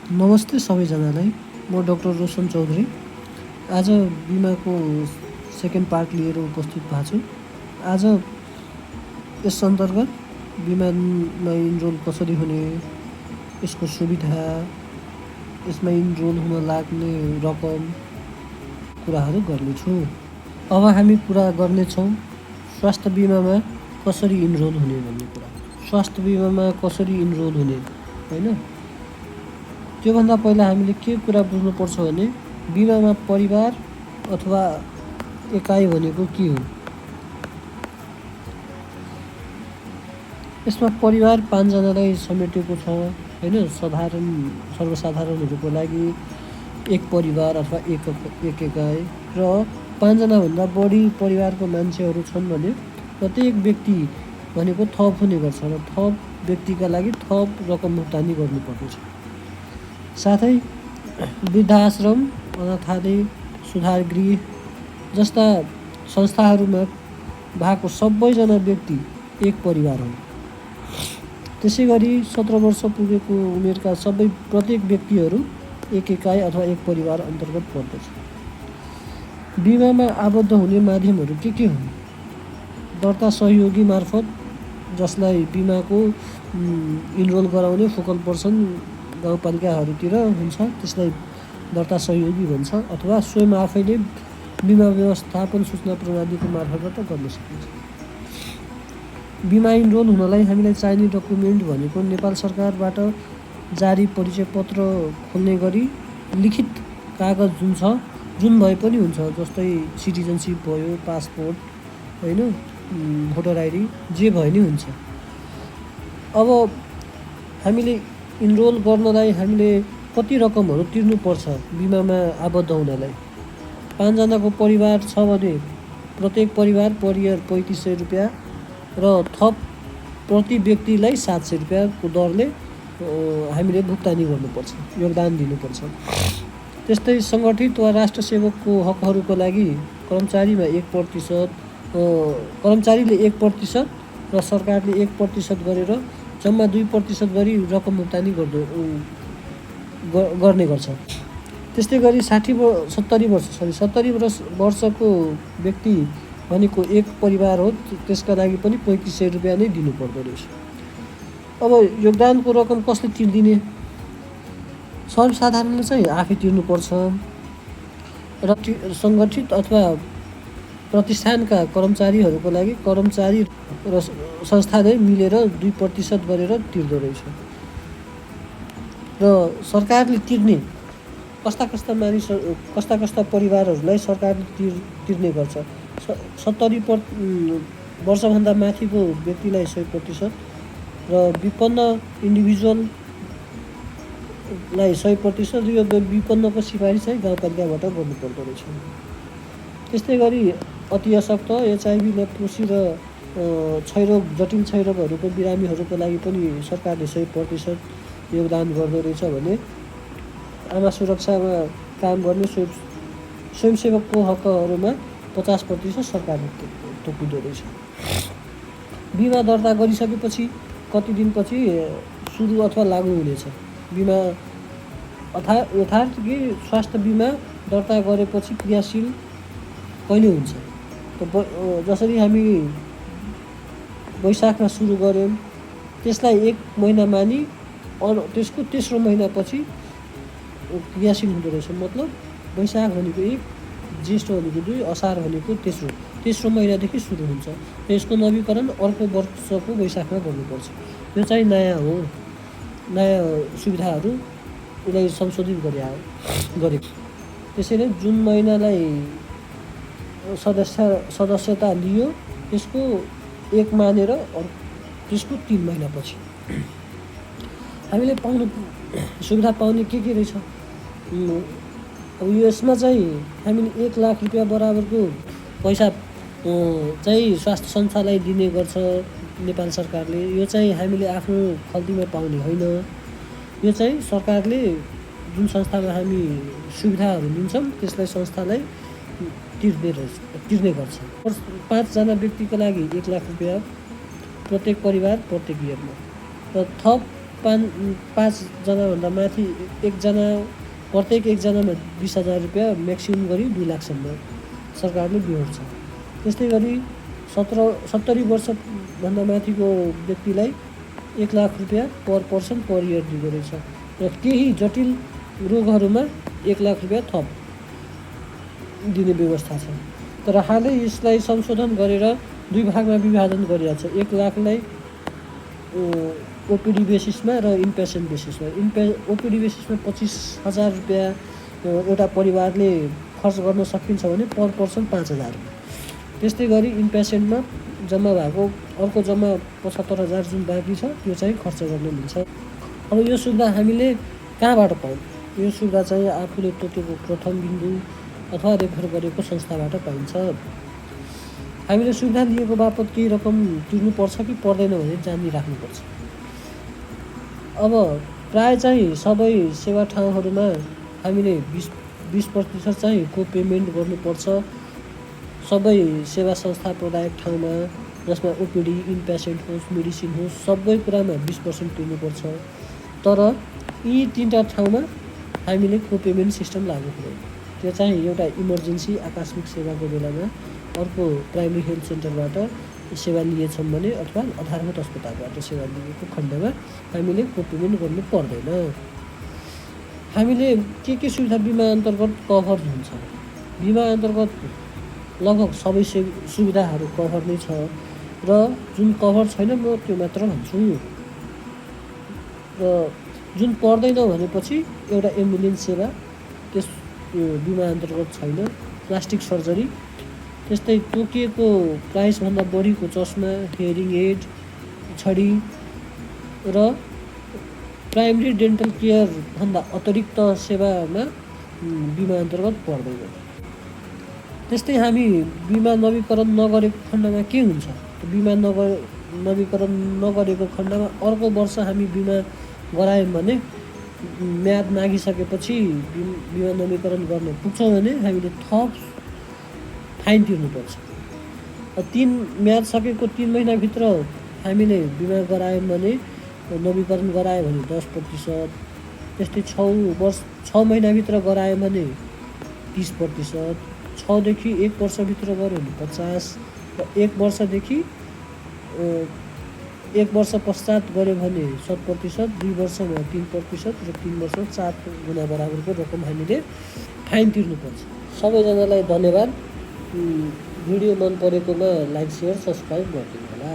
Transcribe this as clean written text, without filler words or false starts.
नमस्ते सबैजनालाई। म डाक्टर रोशन चौधरी। आज बिमाको सेकेन्ड पार्ट लिएर उपस्थित भएको छु। आज यस अन्तर्गत बिमामा इनरोल कसरी हुने, यसको सुविधा, यसमा इनरोल हुन लाग्ने रकम कुराहरू गर्नेछु। अब हामी कुरा गर्नेछौँ स्वास्थ्य बिमामा कसरी इनरोल हुने भन्ने कुरा। स्वास्थ्य बिमामा कसरी इनरोल हुने होइन, त्योभन्दा पहिला हामीले के कुरा बुझ्नुपर्छ भने बिमामा परिवार अथवा एकाइ भनेको के हो। यसमा परिवार 5 जनालाई समेटेको छ होइन। सर्वसाधारणहरूको लागि एक परिवार अथवा एक एकाइ र 5 जनाभन्दा बढी परिवारको मान्छेहरू छन् भने प्रत्येक व्यक्ति भनेको थप हुने गर्छ र थप व्यक्तिका लागि थप रकम भुक्तानी गर्नुपर्नेछ। साथै वृद्धाश्रम, अनाथालय, सुधार गृह जस्ता संस्थाहरूमा भएको सबैजना व्यक्ति एक परिवार हुन्। त्यसै गरी 17 वर्ष पुगेको उमेरका प्रत्येक व्यक्तिहरू एक एकाइ अथवा एक परिवार अन्तर्गत पर्दछ। बिमामा आबद्ध हुने माध्यमहरू के हुन्? दर्ता सहयोगी मार्फत, जसलाई बिमाको इनरोल गराउने फोकल पर्सन गाउँपालिकाहरूतिर हुन्छ, त्यसलाई दर्ता सहयोगी भन्छ, अथवा स्वयं आफैले बिमा व्यवस्थापन सूचना प्रणालीको मार्फतबाट गर्न सकिन्छ। बिमा इनरोल हुनलाई हामीलाई चाहिने डकुमेन्ट भनेको नेपाल सरकारबाट जारी परिचय पत्र खोल्ने गरी लिखित कागज जुन भए पनि हुन्छ, जस्तै सिटिजनसिप भयो, पासपोर्ट होइन, भोटर आइडी, जे भए नि हुन्छ। अब हामीले इनरोल गर्नलाई हामीले कति रकमहरू तिर्नुपर्छ बिमामा आबद्ध हुनलाई? 5 जनाको परिवार छ भने प्रत्येक परिवार परियार 3500 रुपियाँ र थप प्रति व्यक्तिलाई 700 रुपियाँको दरले हामीले भुक्तानी गर्नुपर्छ, योगदान दिनुपर्छ। त्यस्तै सङ्गठित वा राष्ट्र सेवकको हकहरूको लागि कर्मचारीमा 1%, कर्मचारीले 1% र सरकारले 1% गरेर जम्मा 2% गरी रकम भुक्तानी गर्ने गर्छ। त्यस्तै गरी 70 वर्षको व्यक्ति भनेको एक परिवार हो, त्यसका लागि पनि 3500 रुपियाँ नै दिनुपर्दो रहेछ। अब योगदानको रकम कसले तिर्दिने? सर्वसाधारणले चाहिँ आफै तिर्नुपर्छ र सङ्गठित अथवा प्रतिष्ठानका कर्मचारीहरूको लागि कर्मचारी र संस्थाले मिलेर 2% गरेर तिर्दो रहेछ। र सरकारले तिर्ने कस्ता परिवारहरूलाई सरकारले तिर्ने गर्छ? 70 वर्षभन्दा माथिको व्यक्तिलाई 100% र विपन्न इन्डिभिजुअललाई 100%, यो विपन्नको सिफारिस चाहिँ गाउँपालिकाबाट गर्नुपर्दो रहेछ। त्यस्तै गरी अति अशक्त, HIV, लेप्रोसी र जटिल क्षयरोगहरूको बिरामीहरूको लागि पनि सरकारले 100% योगदान गर्दो रहेछ भने आमा सुरक्षामा काम गर्ने स्वयंसेवकको हकहरूमा 50% सरकारले तोकिँदो रहेछ। बिमा दर्ता गरिसकेपछि कति दिनपछि सुरु अथवा लागू हुनेछ? बिमा यथार्थ कि स्वास्थ्य बिमा दर्ता गरेपछि क्रियाशील कहिले हुन्छ? जसरी हामी वैशाखमा सुरु गऱ्यौँ, त्यसलाई 1 महिना मानि त्यसको तेस्रो महिनापछि क्रियाशील हुँदो रहेछ। मतलब वैशाख भनेको 1, ज्येष्ठ भनेको 2, असार भनेको तेस्रो महिनादेखि सुरु हुन्छ। यसको नवीकरण अर्को वर्षको वैशाखमा गर्नुपर्छ। यो चाहिँ नयाँ हो, नयाँ सुविधाहरू यसलाई संशोधित गरेको। त्यसैले जुन महिनालाई सदस्यता लियो त्यसको 1 मानेर त्यसको 3 महिनापछि हामीले सुविधा पाउने के रहेछ? अब यसमा चाहिँ हामीले 1 लाख रुपियाँ बराबरको पैसा चाहिँ स्वास्थ्य संस्थालाई दिने गर्छ नेपाल सरकारले। यो चाहिँ हामीले आफ्नो खल्तीमा पाउने होइन। यो चाहिँ सरकारले जुन संस्थामा हामी सुविधाहरू दिन्छौँ त्यसलाई संस्थालाई तिर्ने गर्छ। 5 जना व्यक्तिको लागि 1 लाख रुपियाँ प्रत्येक परिवार प्रत्येक इयरमा, र थप पाँचजनाभन्दा माथि एकजना प्रत्येक एकजनामा 20,000 रुपियाँ म्याक्सिमम् गरी 2 लाखसम्म सरकारले बिहोर्छ। त्यस्तै गरी 70 वर्षभन्दा माथिको व्यक्तिलाई 1 लाख रुपियाँ पर पर्सन पर इयर दिँदो रहेछ र केही जटिल रोगहरूमा 1 लाख रुपियाँ थप दिने व्यवस्था छ। तर हालै यसलाई संशोधन गरेर 2 भागमा विभाजन गरिएको छ। 1 लाखलाई ओपिडी बेसिसमा र इनपेसेन्ट बेसिसमा। ओपिडी बेसिसमा 25,000 रुपियाँ एउटा परिवारले खर्च गर्न सकिन्छ भने पर पर्सन 5,000 रुपियाँ। त्यस्तै गरी इनपेसेन्टमा जम्मा भएको अर्को जम्मा 75,000 जुन बाँकी छ त्यो चाहिँ खर्च गर्न मिल्छ। अब यो सुविधा हामीले कहाँबाट पायौँ? यो सुविधा चाहिँ आफूले तोकेको प्रथम बिन्दु अथवा रेफर गरेको संस्थाबाट पाइन्छ। हामीले सुविधा लिएको बापत केही रकम तिर्नुपर्छ कि पर्दैन भने जानिराख्नुपर्छ। अब प्राय चाहिँ सबै सेवा ठाउँहरूमा हामीले 20% चाहिँ को पेमेन्ट गर्नुपर्छ। सबै सेवा संस्था प्रदायक ठाउँमा जसमा ओपिडी इनपेसेन्ट होस् मेडिसिन होस् सबै कुरामा 20% तिर्नुपर्छ। तर यी 3टा ठाउँमा हामीले को पेमेन्ट सिस्टम लागू गर्यौँ। त्यो चाहिँ एउटा इमर्जेन्सी आकस्मिक सेवाको बेलामा अर्को प्राइमेरी हेल्थ सेन्टरबाट सेवा लिएछौँ भने अथवा आधारभूत अस्पतालबाट सेवा लिएको खण्डमा हामीले को पेमेन्ट गर्नु पर्दैन। हामीले के सुविधा बिमा अन्तर्गत कभर हुन्छ? बिमा अन्तर्गत लगभग सबै सुविधाहरू कभर नै छ र जुन कभर छैन म त्यो मात्र भन्छु। र जुन पर्दैन भनेपछि एउटा एम्बुलेन्स सेवा त्यस बिमा अन्तर्गत छैन। प्लास्टिक सर्जरी, त्यस्तै तोकिएको प्राइसभन्दा बढीको चस्मा, हियरिङ एड, छडी र प्राइमेरी डेन्टल केयरभन्दा अतिरिक्त सेवामा बिमा अन्तर्गत पर्दैन। त्यस्तै हामी बिमा नवीकरण नगरेको खण्डमा के हुन्छ? बिमा नवीकरण नगरेको खण्डमा अर्को वर्ष हामी बिमा गरायौँ भने म्याद नागिसकेपछि बिमा नवीकरण गर्न पुग्छौँ भने हामीले थप फाइन तिर्नुपर्छ। 3 म्याद सकेको 3 महिनाभित्र हामीले बिमा गरायौँ भने नवीकरण गरायो भने 10%, त्यस्तै 6 महिनाभित्र गरायो भने 30%, 6 देखि 1 वर्षभित्र गऱ्यो भने 50 र 1 वर्षदेखि 1 वर्ष पश्चात गऱ्यो भने 7%, 2 वर्षमा 3% र 3 वर्षमा 4 गुणा बराबरको रकम हामीले फाइन तिर्नुपर्छ। सबैजनालाई धन्यवाद। भिडियो मन परेकोमा लाइक, सेयर, सब्सक्राइब गरिदिनु होला।